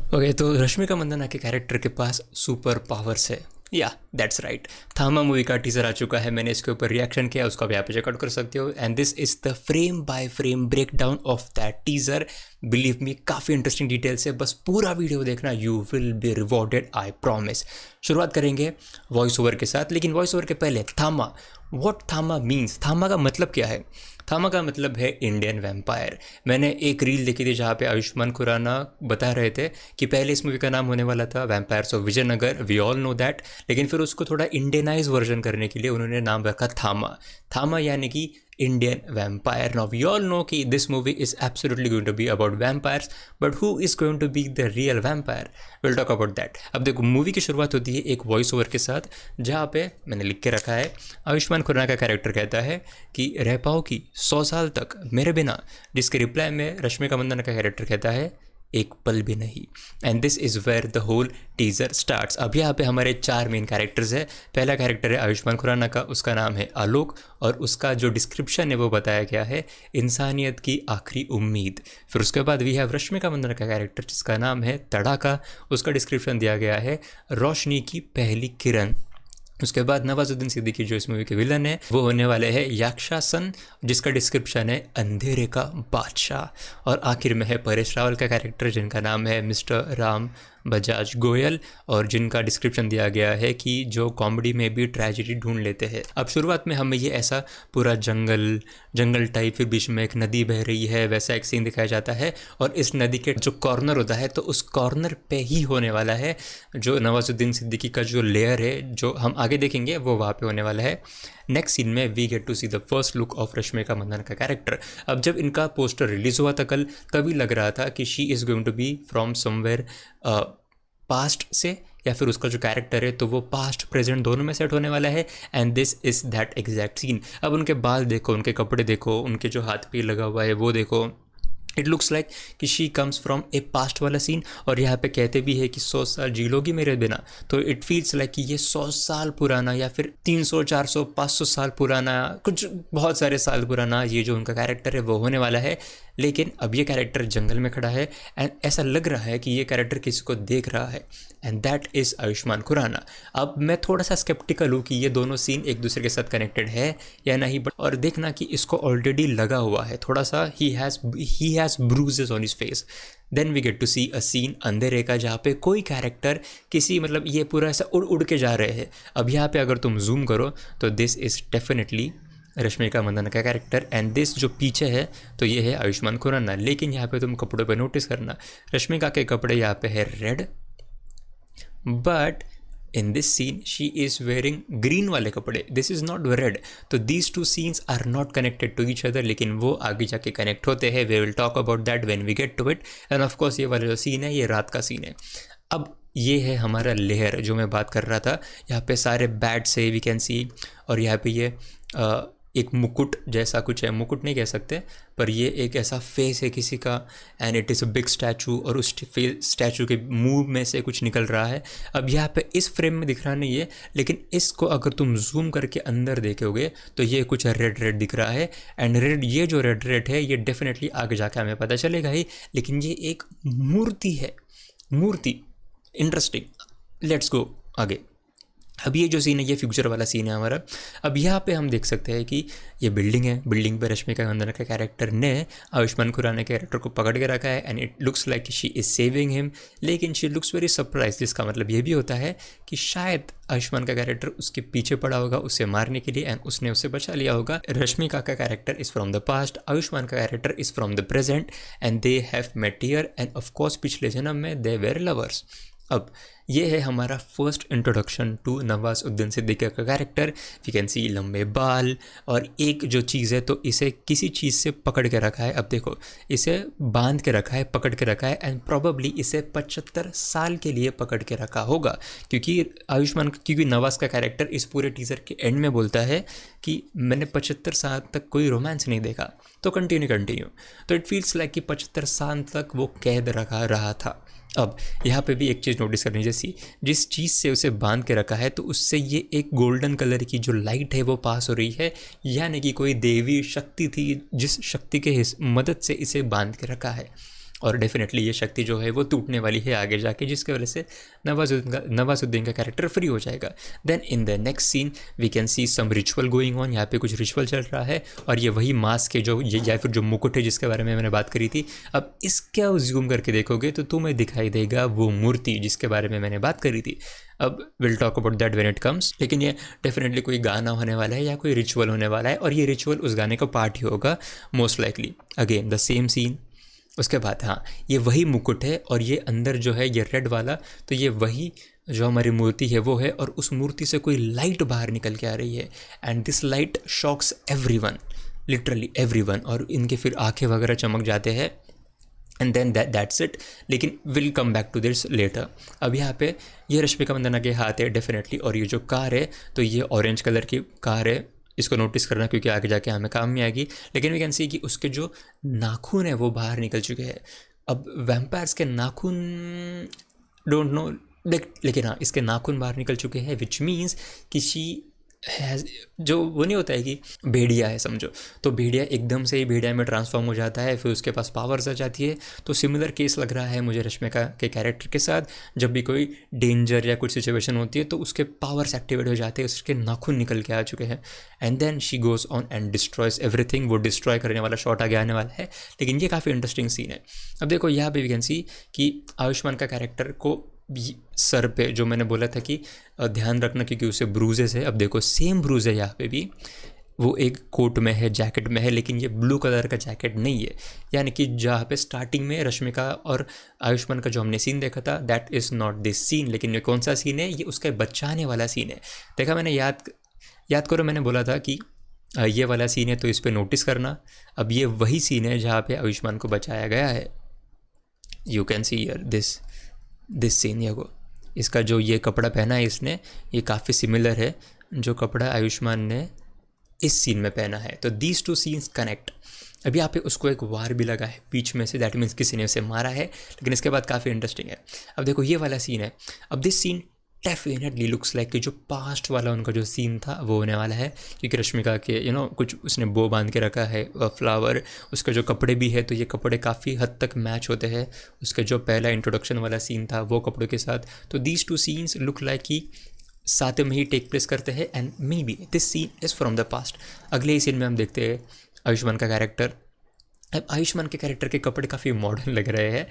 Okay, तो रश्मिका मंदाना के character के पास सुपर पावर्स है। या दैट्स राइट। थामा मूवी का टीजर आ चुका है, मैंने इसके ऊपर रिएक्शन किया, उसको आप यहाँ पे चेकआउट कर सकते हो। And this is the frame by frame break down of that teaser. Believe me, काफ़ी इंटरेस्टिंग डिटेल्स है, बस पूरा वीडियो देखना, you will be rewarded, I promise. शुरुआत करेंगे वॉइस ओवर के साथ, लेकिन वॉइस ओवर के पहले थामा, व्हाट थामा मीन्स, थामा का मतलब क्या है? थामा का मतलब है इंडियन वैम्पायर। मैंने एक रील देखी थी जहाँ पे आयुष्मान खुराना बता रहे थे कि पहले इस मूवी का नाम होने वाला था vampires of Vijayanagar, we all know that, लेकिन फिर उसको थोड़ा इंडियनाइज वर्जन करने के लिए उन्होंने नाम रखा थामा। थामा यानी कि Indian vampire. Now we all know कि this movie is absolutely going to be about vampires, but who is going to be the real vampire? Will talk about that. अब देखो, मूवी की शुरुआत होती है एक वॉइस ओवर के साथ, जहाँ पे मैंने लिख के रखा है, आयुष्मान खुराना का कैरेक्टर कहता है कि रह पाओगी 100 साल तक मेरे बिना, जिसके रिप्लाई में रश्मिका मंदाना का कैरेक्टर कहता है एक पल भी नहीं। And this is where the whole teaser starts. अब यहाँ पे हमारे 4 मेन कैरेक्टर्स है। पहला कैरेक्टर है आयुष्मान खुराना का, उसका नाम है आलोक, और उसका जो डिस्क्रिप्शन है वो बताया गया है इंसानियत की आखिरी उम्मीद। फिर उसके बाद वी हैव रश्मिका मंदाना का कैरेक्टर जिसका नाम है तड़ाका, उसका डिस्क्रिप्शन दिया गया है रोशनी की पहली किरण। उसके बाद नवाजुद्दीन सिद्दीकी जो इस मूवी के विलन है वो होने वाले हैं याक्षासन, जिसका डिस्क्रिप्शन है अंधेरे का बादशाह। और आखिर में है परेश रावल का कैरेक्टर जिनका नाम है मिस्टर राम बजाज गोयल, और जिनका डिस्क्रिप्शन दिया गया है कि जो कॉमेडी में भी ट्रेजेडी ढूंढ लेते हैं। अब शुरुआत में हमें ये ऐसा पूरा जंगल टाइप, फिर बीच में एक नदी बह रही है, वैसा एक सीन दिखाया जाता है, और इस नदी के जो कॉर्नर होता है तो उस कॉर्नर पे ही होने वाला है जो नवाजुद्दीन सिद्दीकी का जो लेयर है, जो हम आगे देखेंगे वो वहाँ पे होने वाला है। नेक्स्ट सीन में we get to see the first look of Rashmika Mandanna का कैरेक्टर। अब जब इनका पोस्टर रिलीज हुआ था कल, तभी लग रहा था कि she is going to be from somewhere past से, या फिर उसका जो कैरेक्टर है तो वो पास्ट प्रेजेंट दोनों में सेट होने वाला है। And this is that exact scene. अब उनके बाल देखो, उनके कपड़े देखो, उनके जो हाथ पे लगा हुआ है वो देखो, इट लुक्स लाइक कि she comes from A past वाला सीन। और यहाँ पे कहते भी है कि 100 साल जी लोगी मेरे बिना, तो इट फील्स लाइक कि ये 100 साल पुराना या फिर 300 400 500 साल पुराना, कुछ बहुत सारे साल पुराना ये जो उनका कैरेक्टर है वो होने वाला है। लेकिन अब ये कैरेक्टर जंगल में खड़ा है एंड ऐसा लग रहा है कि ये कैरेक्टर किसी को देख रहा है, and that is Ayushmann Khurrana. अब मैं थोड़ा सा स्केप्टिकल हूँ कि ये दोनों सीन एक दूसरे के साथ कनेक्टेड है या नहीं, बट और देखना कि इसको ऑलरेडी लगा हुआ है थोड़ा सा, he has bruises on his face. Then we get to see a scene अंधेरे का, जहाँ पे कोई कैरेक्टर किसी मतलब ये पूरा ऐसा उड़ उड़ के जा रहे हैं। अब यहाँ पे अगर तुम जूम करो तो this is definitely Rashmika Mandanna का कैरेक्टर, एंड दिस जो पीछे है तो ये है आयुष्मान खुराना। लेकिन यहाँ पे तुम कपड़ों पे नोटिस करना, रश्मिका के कपड़े यहाँ पे है red, but in this scene she is wearing green वाले कपड़े, दिस इज़ नॉट रेड। तो these two scenes are not connected to each other, लेकिन वो आगे जाके कनेक्ट होते हैं। We will talk about that when we get to it. And of course ये वाला जो सीन है ये रात का सीन है। अब ये है हमारा लेयर जो मैं बात कर रहा था, यहाँ पे सारे बैट्स है वी कैन सी, और यहाँ पे ये एक मुकुट जैसा कुछ है, मुकुट नहीं कह सकते, पर ये एक ऐसा फेस है किसी का, and it is a big statue, और उस स्टैचू के मुंह में से कुछ निकल रहा है। अब यहाँ पे इस फ्रेम में दिख रहा नहीं है, लेकिन इसको अगर तुम जूम करके अंदर देखोगे तो ये कुछ रेड रेड दिख रहा है, एंड रेड, ये जो रेड रेड है ये डेफिनेटली आगे जाके हमें पता चलेगा ही, लेकिन ये एक मूर्ति है, मूर्ति। इंटरेस्टिंग, लेट्स गो आगे। अब ये जो सीन है ये फ्यूचर वाला सीन है हमारा। अब यहाँ पे हम देख सकते हैं कि ये बिल्डिंग है, बिल्डिंग पे रश्मिका मंदाना के कैरेक्टर ने आयुष्मान खुराना के कैरेक्टर को पकड़ के रखा है, and it looks like she is saving him, लेकिन शी लुक्स वेरी सरप्राइज, जिसका मतलब ये भी होता है कि शायद आयुष्मान का कैरेक्टर उसके पीछे पड़ा होगा उसे मारने के लिए, एंड उसने उसे बचा लिया होगा। रश्मिका का character is from the past, Ayushmann का character is from the present, and they have met here, and of course पिछले जन्म में दे वेर लवर्स। अब ये है हमारा first introduction to Nawazuddin Siddiqui का कैरेक्टर। वी कैन सी लंबे बाल, और एक जो चीज़ है तो इसे किसी चीज़ से पकड़ के रखा है। अब देखो, इसे बांध के रखा है, पकड़ के रखा है, एंड प्रोबेबली इसे 75 साल के लिए पकड़ के रखा होगा, क्योंकि नवाज का कैरेक्टर इस पूरे टीज़र के एंड में बोलता है कि मैंने 75 साल तक कोई रोमांस नहीं देखा। तो कंटिन्यू, तो इट फील्स लाइक कि 75 साल तक वो कैद रहा था। अब यहाँ पे भी एक चीज़ नोटिस करनी, जैसी जिस चीज़ से उसे बांध के रखा है तो उससे ये एक गोल्डन कलर की जो लाइट है वो पास हो रही है, यानी कि कोई देवी शक्ति थी जिस शक्ति के मदद से इसे बांध के रखा है। और डेफिनेटली ये शक्ति जो है वो टूटने वाली है आगे जाके, जिसकी वजह से नवाजुद्दीन का कैरेक्टर फ्री हो जाएगा। Then in the next scene we can see some ritual going on, यहाँ पे कुछ रिचुअल चल रहा है और ये वही मास्क है जो या फिर जो मुकुट है जिसके बारे में मैंने बात करी थी। अब इसका जूम करके देखोगे तो तुम्हें दिखाई देगा वो मूर्ति जिसके बारे में मैंने बात करी थी। अब will talk about that when it comes, लेकिन ये डेफिनेटली कोई गाना होने वाला है या कोई रिचुअल होने वाला है और ये रिचुअल उस गाने का पार्ट ही होगा most likely. Again the same scene. उसके बाद हाँ, ये वही मुकुट है और ये अंदर जो है ये रेड वाला, तो ये वही जो हमारी मूर्ति है वो है और उस मूर्ति से कोई लाइट बाहर निकल के आ रही है and this light shocks everyone, literally everyone, और इनके फिर आंखें वगैरह चमक जाते हैं एंड देन दैट्स इट। लेकिन will come back to this later. अब यहाँ पे ये रश्मिका मंदाना के हाथ है डेफिनेटली, और ये जो कार है तो ये ऑरेंज कलर की कार है, इसको नोटिस करना क्योंकि आगे जाके हमें काम में आएगी। लेकिन वी कैन सी कि उसके जो नाखून है वो बाहर निकल चुके हैं। अब वैम्पायर्स के नाखून डोंट नो, लेकिन हाँ इसके नाखून बाहर निकल चुके हैं, विच मीन्स कि शी हैज़, जो वो नहीं होता है कि भेड़िया है समझो, तो भेड़िया एकदम से ही भेड़िया में ट्रांसफॉर्म हो जाता है, फिर उसके पास पावर्स आ जाती है। तो सिमिलर केस लग रहा है मुझे रश्मिका के कैरेक्टर के साथ, जब भी कोई डेंजर या कुछ सिचुएशन होती है तो उसके पावर्स एक्टिवेट हो जाते हैं, उसके नाखून निकल के आ चुके हैं and then she goes on and destroys everything. वो डिस्ट्रॉय करने वाला शॉट आगे आने वाला है, लेकिन ये काफ़ी इंटरेस्टिंग सीन है। अब देखो यहाँ पे वी कैन सी कि आयुष्मान का कैरेक्टर को सर पे जो मैंने बोला था कि ध्यान रखना क्योंकि उसे ब्रूजेस है। अब देखो सेम ब्रूज है यहाँ पे भी, वो एक कोट में है, जैकेट में है, लेकिन ये ब्लू कलर का जैकेट नहीं है। यानी कि जहाँ पे स्टार्टिंग में रश्मिका और आयुष्मान का जो हमने सीन देखा था that is not this scene. लेकिन ये कौन सा सीन है, ये उसका बचाने वाला सीन है। देखा मैंने, याद करो मैंने बोला था कि ये वाला सीन है तो इस पर नोटिस करना। अब ये वही सीन है जहाँ पे आयुष्मान को बचाया गया है। You can see here this scene. ये को इसका जो ये कपड़ा पहना है इसने, ये काफ़ी सिमिलर है जो कपड़ा आयुष्मान ने इस सीन में पहना है। तो दीज टू सीन्स कनेक्ट। अब यहाँ पे उसको एक वार भी लगा है बीच में से, दैट मीन्स किसी ने उसे मारा है, लेकिन इसके बाद काफ़ी इंटरेस्टिंग है। अब देखो ये वाला सीन है। अब this scene definitely looks like कि जो पास्ट वाला उनका जो सीन था वो होने वाला है, क्योंकि रश्मिका के कुछ उसने बो बांध के रखा है फ्लावर, उसके जो कपड़े भी है तो ये कपड़े काफ़ी हद तक मैच होते हैं उसके जो पहला इंट्रोडक्शन वाला सीन था वो कपड़ों के साथ। तो these two scenes look like कि साथ में ही टेक प्लेस करते हैं and maybe this scene is from the past. अगले ही सीन में हम देखते हैं आयुष्मान का कैरेक्टर। अब आयुष्मान के कैरेक्टर के कपड़े काफ़ी मॉडर्न लग रहे हैं,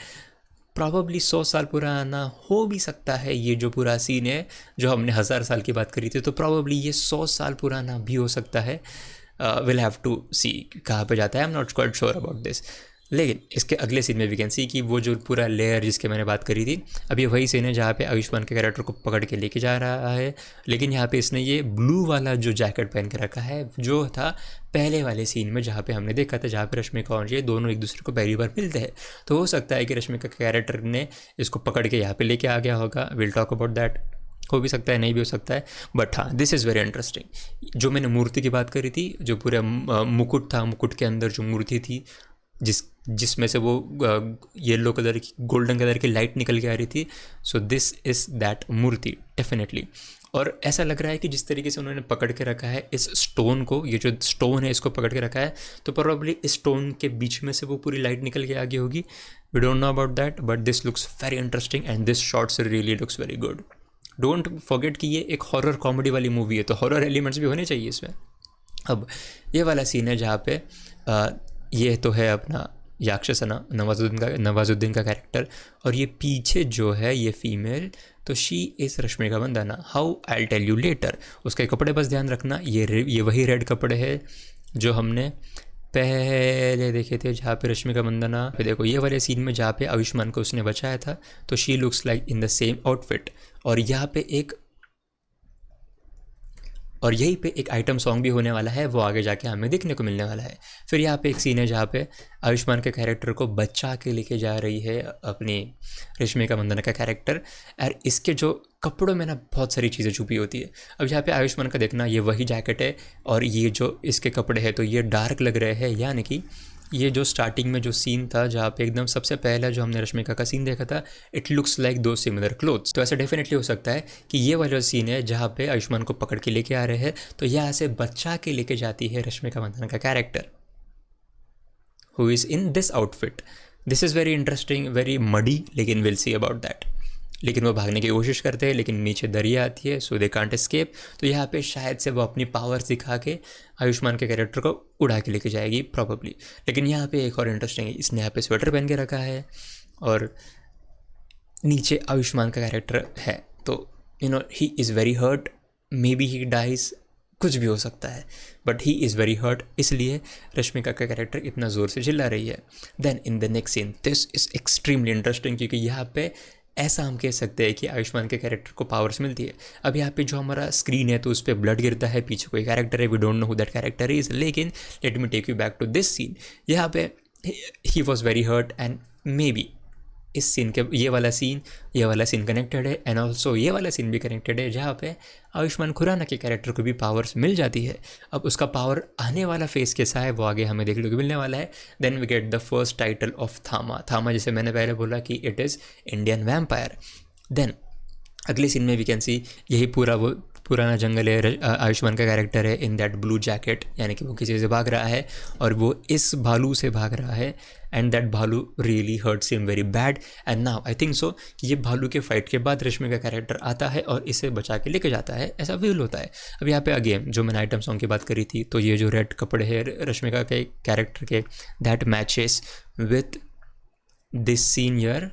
प्रॉबली 100 साल पुराना हो भी सकता है। ये जो पूरा सीन है जो हमने 1000 साल की बात करी थी, तो प्रॉबली ये 100 साल पुराना भी हो सकता है। विल हैव टू सी कहाँ पे जाता है, I am not quite sure about this. लेकिन इसके अगले सीन में वी कैन सी कि वो जो पूरा लेयर जिसके मैंने बात करी थी, अब ये वही सीन है जहाँ पे आयुष्मान के कैरेक्टर को पकड़ के लेके जा रहा है, लेकिन यहाँ पे इसने ये ब्लू वाला जो जैकेट पहन के रखा है जो था पहले वाले सीन में जहाँ पे हमने देखा था, जहाँ पे रश्मिका और ये दोनों एक दूसरे को पहली बार मिलते हैं। तो हो सकता है कि रश्मिका के कैरेक्टर ने इसको पकड़ के यहाँ पे लेके आ गया होगा। Will talk about that. हो भी सकता है, नहीं भी हो सकता है, बट हाँ दिस इज़ वेरी इंटरेस्टिंग। जो मैंने मूर्ति की बात करी थी, जो पूरा मुकुट था, मुकुट के अंदर जो मूर्ति थी जिसमें से वो येलो कलर की, गोल्डन कलर की लाइट निकल के आ रही थी, सो दिस इज़ दैट मूर्ति डेफिनेटली। और ऐसा लग रहा है कि जिस तरीके से उन्होंने पकड़ के रखा है इस स्टोन को, ये जो स्टोन है इसको पकड़ के रखा है, तो प्रोबेबली इस स्टोन के बीच में से वो पूरी लाइट निकल के आगे होगी। We don't know about that, but this looks very interesting and this shots really looks very good. Don't forget कि ये एक हॉरर कॉमेडी वाली मूवी है, तो हॉरर एलिमेंट्स भी होने चाहिए इसमें। अब ये वाला सीन है जहाँ पे ये तो है अपना याक्षसना नवाजुद्दीन का कैरेक्टर, और ये पीछे जो है ये फीमेल, तो she is Rashmika Mandanna. How I tell you later. उसके कपड़े बस ध्यान रखना, ये वही रेड कपड़े हैं जो हमने पहले देखे थे जहाँ पे रश्मिका मंदाना, पे देखो ये वाले सीन में जहाँ पे आयुष्मान को उसने बचाया था, तो she looks like in the same outfit. और यहाँ पे यहीं पे एक आइटम सॉन्ग भी होने वाला है, वो आगे जाके हमें देखने को मिलने वाला है। फिर यहाँ पे एक सीन है जहाँ पे आयुष्मान के कैरेक्टर को बचा के लेके जा रही है अपनी रश्मिका मंदाना का कैरेक्टर, और इसके जो कपड़ों में ना बहुत सारी चीज़ें छुपी होती है। अब यहाँ पे आयुष्मान का देखना, ये वही जैकेट है और ये जो इसके कपड़े हैं तो ये डार्क लग रहे हैं, यानी कि ये जो स्टार्टिंग में जो सीन था जहाँ पे एकदम सबसे पहला जो हमने रश्मिका का सीन देखा था, इट लुक्स लाइक दो सिमिलर क्लोथ्स। तो ऐसा डेफिनेटली हो सकता है कि ये वाला सीन है जहाँ पे आयुष्मान को पकड़ के लेके आ रहे हैं, तो यहाँ से बच्चा के लेके जाती है रश्मिका मंदाना का character who is in this outfit. This is very interesting, very muddy, लेकिन विल सी अबाउट दैट। लेकिन वो भागने की कोशिश करते हैं, लेकिन नीचे दरिया आती है, सो दे कांट एस्केप। तो यहाँ पे शायद से वो अपनी पावर्स दिखा के आयुष्मान के कैरेक्टर को उड़ा के लेके जाएगी प्रॉबली। लेकिन यहाँ पे एक और इंटरेस्टिंग है, इसने यहाँ पे स्वेटर पहन के रखा है और नीचे आयुष्मान का कैरेक्टर है। तो he is very hurt, maybe he dies, कुछ भी हो सकता है, but he is very hurt, इसलिए रश्मिका का कैरेक्टर इतना ज़ोर से चिल्ला रही है। Then in the next scene this is extremely interesting, क्योंकि यहाँ पे ऐसा हम कह सकते हैं कि आयुष्मान के कैरेक्टर को पावर्स मिलती है। अब यहाँ पे जो हमारा स्क्रीन है तो उस पर ब्लड गिरता है, पीछे कोई कैरेक्टर है, we don't know who that character is. लेकिन let me take you back to this scene. यहाँ पे he was very hurt and maybe इस सीन के ये वाला सीन कनेक्टेड है, एंड ऑल्सो ये वाला सीन भी कनेक्टेड है, जहाँ पे आयुष्मान खुराना के कैरेक्टर को भी पावर्स मिल जाती है। अब उसका पावर आने वाला फेस कैसा है वो आगे हमें देखने को मिलने वाला है। Then we get the first title of Thamma, जैसे मैंने पहले बोला कि it is Indian vampire. Then अगले सीन में वी कैन सी यही पूरा वो पुराना जंगल है, आयुष्मान का कैरेक्टर है इन दैट ब्लू जैकेट, यानी कि वो किसी से भाग रहा है और वो इस भालू से भाग रहा है, एंड दैट भालू really hurts him very bad. And now I think so कि ये भालू के फाइट के बाद रश्मि का कैरेक्टर आता है और इसे बचा के लेके जाता है, ऐसा फील होता है। अब यहाँ पे अगेन जो मैंने आइटम सॉन्ग की बात करी थी, तो ये जो रेड कपड़े हैं रश्मिका के कैरेक्टर के, that matches with this scene here,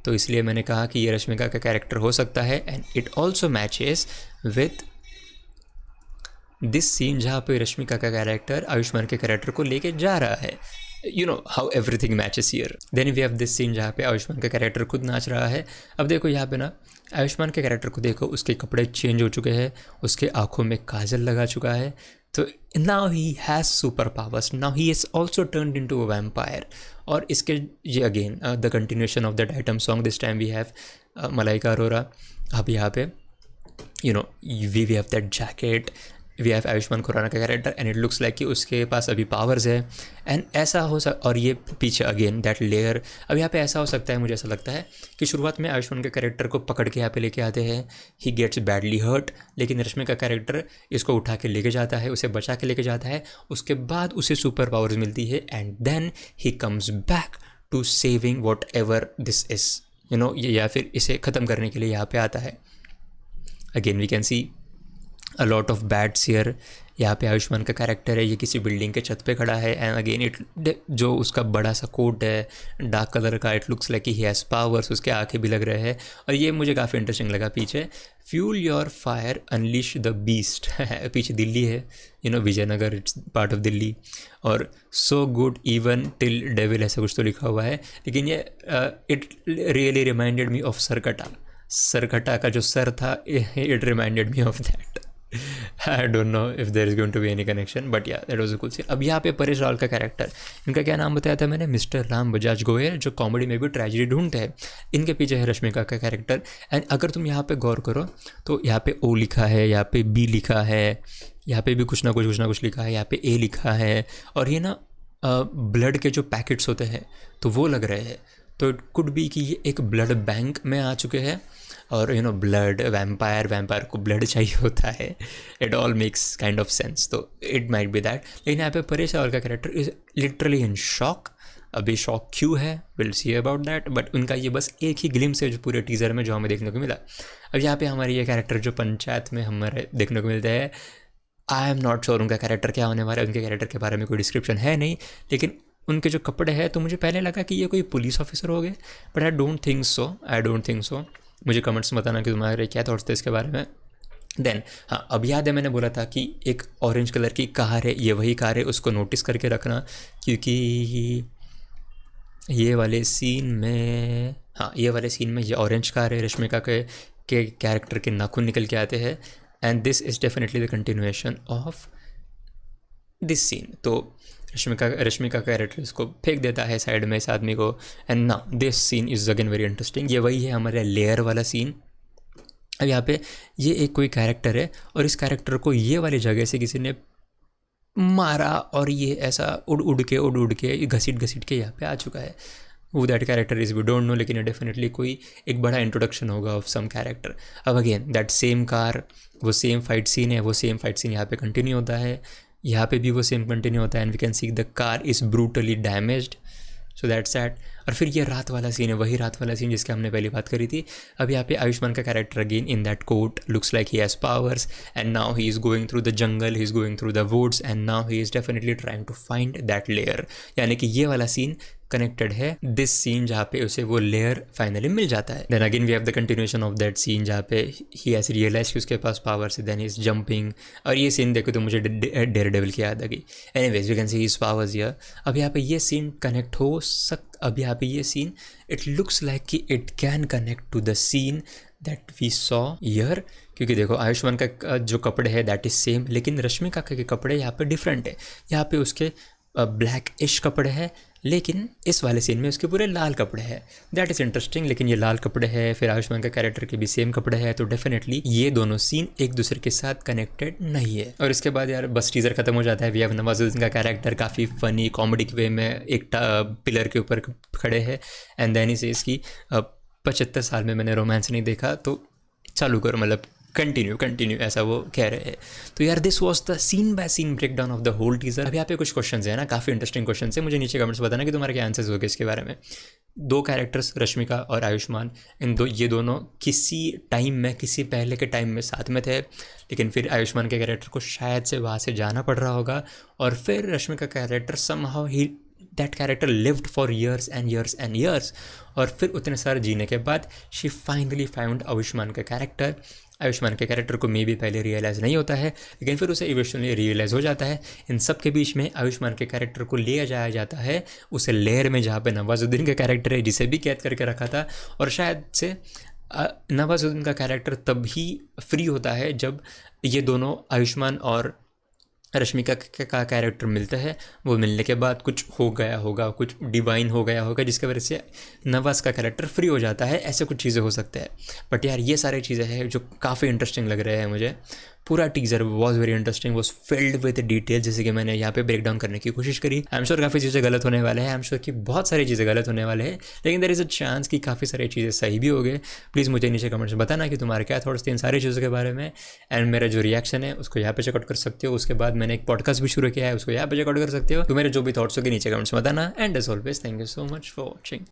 तो इसलिए मैंने कहा कि ये रश्मिका का कैरेक्टर हो सकता है। And it also matches with this scene जहाँ पे रश्मिका का कैरेक्टर आयुष्मान के कैरेक्टर को लेके जा रहा है। You know how everything matches here. Then we have this scene जहाँ पे आयुष्मान का कैरेक्टर खुद नाच रहा है। अब देखो यहाँ पे ना आयुष्मान के कैरेक्टर को देखो, उसके कपड़े चेंज हो चुके हैं, उसके आँखों में काजल लगा चुका है, तो now he has super powers, now he is also turned into a vampire. और इसके ये again the continuation of that item song, this time we have Malaika Arora. अब यहाँ पे you know we have that jacket, we have Ayushmann Khurrana का character, and it looks like कि उसके पास अभी पावर्स है। एंड ऐसा हो और ये पीछे अगेन दैट लेयर। अब यहाँ पे ऐसा हो सकता है, मुझे ऐसा लगता है कि शुरुआत में आयुष्मान के कैरेक्टर को पकड़ के यहाँ पे लेके आते हैं, ही गेट्स बैडली हर्ट, लेकिन रश्मि का कैरेक्टर इसको उठा के लेके जाता है, उसे बचा के लेके जाता है, उसके बाद उसे सुपर पावर्स मिलती है, and then he comes back to saving whatever this is, you know, या फिर इसे ख़त्म करने के लिए यहाँ पे आता है। Again we can see a lot of bats here. यहाँ पे आयुष्मान का कैरेक्टर है, ये किसी बिल्डिंग के छत पे खड़ा है, एंड अगेन इट जो उसका बड़ा सा कोट है डार्क कलर का, it looks like he has powers, उसके आंखें भी लग रहे हैं। और ये मुझे काफ़ी इंटरेस्टिंग लगा पीछे, fuel your fire unleash the beast पीछे दिल्ली है, you know Vijaynagar, it's part of Delhi, और so good even till devil ऐसा कुछ तो लिखा हुआ है। लेकिन ये it really reminded me of Sarkata का जो सर था, it reminded me of that. I don't know if there is going to be any connection, but yeah, that was a cool scene. अब यहाँ पे परेश रावल का कैरेक्टर, इनका क्या नाम बताया था मैंने, मिस्टर राम बजाज गोयल, जो कॉमेडी में भी ट्रेजेडी ढूंढते हैं। इनके पीछे है रश्मिका का कैरेक्टर, एंड अगर तुम यहाँ पे गौर करो तो यहाँ पे ओ लिखा है, यहाँ पे बी लिखा है, यहाँ पे भी कुछ ना कुछ लिखा है, यहाँ पे ए लिखा है, और ये ना ब्लड के जो पैकेट्स होते हैं तो वो लग रहे हैं। तो इट कुड बी कि ये एक ब्लड बैंक में आ चुके हैं, और यू नो ब्लड वैम्पायर को ब्लड चाहिए होता है, it all makes kind of sense, तो इट माइट बी दैट। लेकिन यहाँ पे परेश रावल का character is literally in shock. अभी शॉक क्यों है, will see about that, but उनका ये बस एक ही ग्लिम्स है जो पूरे टीज़र में जो हमें देखने को मिला। अब यहाँ पे हमारे ये कैरेक्टर जो पंचायत में हमारे देखने को मिलते हैं, आई एम नॉट श्योर उनका कैरेक्टर क्या होने वाला है, उनके कैरेक्टर के बारे में कोई डिस्क्रिप्शन है नहीं, लेकिन उनके जो कपड़े हैं तो मुझे पहले लगा कि ये कोई पुलिस ऑफिसर हो गए, but I don't think so. मुझे कमेंट्स में बताना कि तुम्हारे क्या थॉट्स थे इसके बारे में। देन हाँ, अब याद है मैंने बोला था कि एक ऑरेंज कलर की कार है, ये वही कार है, उसको नोटिस करके रखना, क्योंकि ये वाले सीन में ये ऑरेंज कार है, रश्मिका के कैरेक्टर के नाखून निकल के आते हैं, and this is definitely the continuation of this scene. तो रश्मिका का कैरेक्टर इसको फेंक देता है साइड में इस आदमी को, and now this scene is again very interesting. ये वही है हमारे लेयर वाला सीन। अब यहाँ पे ये एक कोई कैरेक्टर है, और इस कैरेक्टर को ये वाली जगह से किसी ने मारा, और ये ऐसा उड़ के घसीट के यहाँ पे आ चुका है। वो that character is we don't know, लेकिन डेफिनेटली कोई एक बड़ा इंट्रोडक्शन होगा ऑफ सम कैरेक्टर। अब अगेन दैट सेम कार, वो सेम फाइट सीन है, वो सेम फाइट सीन यहाँ पे कंटिन्यू होता है, यहाँ पे भी वो सेम कंटिन्यू होता है, and we can see the car is brutally damaged, so that's that. और फिर ये रात वाला सीन है, वही रात वाला सीन जिसकी हमने पहले बात करी थी। अब यहाँ पे आयुष्मान का character again in that coat looks like he has powers and now he is going through the jungle, he is going through the woods and now he is definitely trying to find that lair. यानी कि ये वाला scene connected है this scene जहाँ पे उसे वो lair finally मिल जाता है। Then again we have the continuation of that scene जहाँ पे ही हैज़ रियलाइज कि उसके पास पावर से, देन ही इज जंपिंग। और ये सीन देखो तो मुझे डेयर डेविल की याद आ गई। Anyways we can see his powers here. अब यहाँ पे ये सीन कनेक्ट हो अब यहाँ पे ये सीन इट लुक्स लाइक कि it can connect to the scene that we saw here, क्योंकि देखो आयुष्मान का जो कपड़े हैं दैट इज सेम, लेकिन रश्मिका के कपड़े यहाँ पे डिफरेंट है। यहाँ पे उसके ब्लैक इश कपड़े हैं, लेकिन इस वाले सीन में उसके पूरे लाल कपड़े हैं। That is interesting. लेकिन ये लाल कपड़े हैं, फिर आयुष्मान का कैरेक्टर के भी सेम कपड़े हैं, तो डेफिनेटली ये दोनों सीन एक दूसरे के साथ कनेक्टेड नहीं है। और इसके बाद यार बस टीजर खत्म हो जाता है। वी हैव नवाजुद्दीन का कैरेक्टर काफ़ी फनी कॉमेडी के वे में एक पिलर के ऊपर खड़े हैं एंड देन ही सेज कि 75 साल में मैंने रोमांस नहीं देखा, तो चालू करो, मतलब कंटिन्यू ऐसा वो कह रहे हैं। तो यार this was the scene by scene break down of the whole teaser. अब यहाँ पे कुछ क्वेश्चन है ना, काफ़ी इंटरेस्टिंग क्वेश्चन है। मुझे नीचे कमेंट्स बताना कि तुम्हारे क्या आंसर्स होंगे इसके बारे में। दो कैरेक्टर्स रश्मिका और आयुष्मान, ये दोनों किसी टाइम में, किसी पहले के टाइम में साथ में थे, लेकिन फिर आयुष्मान के कैरेक्टर को शायद से वहाँ से जाना पड़ रहा होगा, और फिर Rashmika character somehow he that character lived for years and years and years, और फिर उतने सारे जीने के बाद शी फाइनली फाउंड आयुष्मान का कैरेक्टर। आयुष्मान के कैरेक्टर को मे भी पहले रियलाइज़ नहीं होता है, लेकिन फिर उसे इवेंचुअली रियलाइज़ हो जाता है। इन सब के बीच में आयुष्मान के कैरेक्टर को ले जाया जाता है उसे लेयर में जहाँ पे नवाजुद्दीन का कैरेक्टर है, जिसे भी कैद करके रखा था। और शायद से नवाजुद्दीन का कैरेक्टर तभी फ्री होता है जब ये दोनों आयुष्मान और रश्मिका का कैरेक्टर मिलता है। वो मिलने के बाद कुछ हो गया होगा, कुछ डिवाइन हो गया होगा, जिसकी वजह से नवाज का कैरेक्टर फ्री हो जाता है। ऐसे कुछ चीज़ें हो सकते हैं। बट यार ये सारी चीज़ें हैं जो काफ़ी इंटरेस्टिंग लग रहे हैं मुझे। पूरा teaser was very interesting, was filled with detail, जैसे कि मैंने यहाँ पे ब्रेक डाउन करने की कोशिश करी। आई एम श्योर काफ़ी चीज़ें गलत होने वाले हैं, आई एम श्योर कि बहुत सारी चीज़ें गलत होने वाले हैं, लेकिन देयर इज़ अ चांस कि काफ़ी सारी चीज़ें सही भी हो गए। प्लीज़ मुझे नीचे कमेंट्स में बताना कि तुम्हारे क्या थॉट्स थे इन सारी चीज़ों के बारे में। एंड मेरा जो रिएक्शन है उसको यहाँ पे चेकआउट कर सकते हो। उसके बाद मैंने एक पॉडकास्ट भी शुरू किया है, उसको यहाँ पे चेकआउट कर सकते हो। तो मेरे जो भी थॉट्स होंगे नीचे कमेंट्स में बताना। And as always thank you so much for watching.